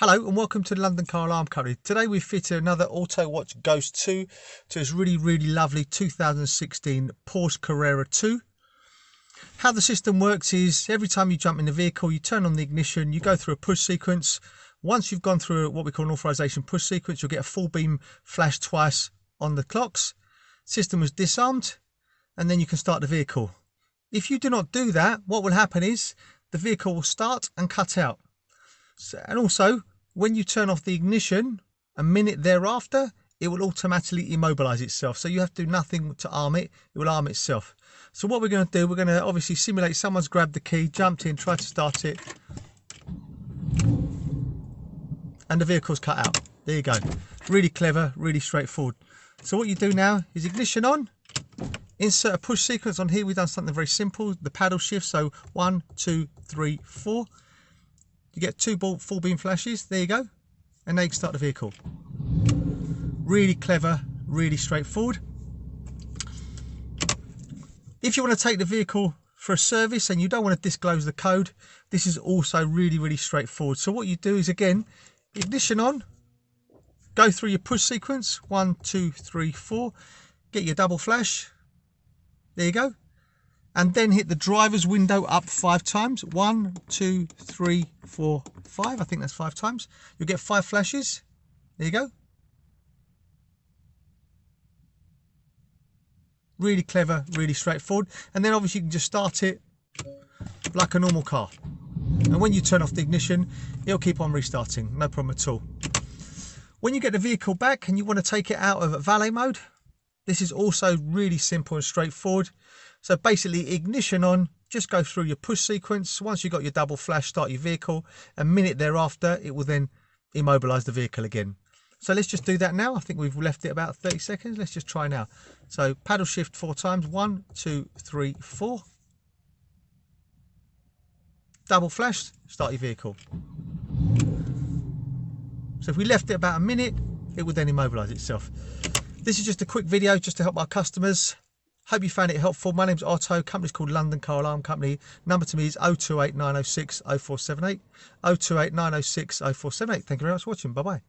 Hello and welcome to the London Car Alarm Company. Today we fitted another Autowatch Ghost 2 to this really lovely 2016 Porsche Carrera 2. How the system works is every time you jump in the vehicle, you turn on the ignition, you go through a push sequence. Once you've gone through what we call an authorization push sequence, you'll get a full beam flash twice on the clocks. System was disarmed and then you can start the vehicle. If you do not do that, what will happen is the vehicle will start and cut out. And also, when you turn off the ignition, a minute thereafter, it will automatically immobilize itself. So you have to do nothing to arm it. It will arm itself. So what we're going to do, we're going to obviously simulate someone's grabbed the key, jumped in, tried to start it, and the vehicle's cut out. There you go. Really clever, really straightforward. So what you do now is ignition on, insert a push sequence. On here we've done something very simple, the paddle shift. So 1, 2, 3, 4. You get two full beam flashes, there you go, and now you can start the vehicle. Really clever, really straightforward. If you want to take the vehicle for a service and you don't want to disclose the code, this is also really straightforward. So what you do is, again, ignition on, go through your push sequence, 1, 2, 3, 4, get your double flash, there you go. And then hit the driver's window up 5 times. 1, 2, 3, 4, 5. I think that's 5 times. You'll get 5 flashes. There you go. Really clever, really straightforward. And then obviously you can just start it like a normal car. And when you turn off the ignition, it'll keep on restarting. No problem at all. When you get the vehicle back and you want to take it out of valet mode, this is also really simple and straightforward. So basically, ignition on, just go through your push sequence. Once you've got your double flash, start your vehicle. A minute thereafter, it will then immobilize the vehicle again. So let's just do that now. I think we've left it about 30 seconds. Let's just try now. So paddle shift 4 times. 1, 2, 3, 4. Double flash, start your vehicle. So if we left it about a minute, it would then immobilize itself. This is just a quick video just to help our customers. Hope you found it helpful. My name's Otto. Company's called London Car Alarm Company. Number to me is 028 906 0478. 028 906 0478. Thank you very much for watching. Bye bye.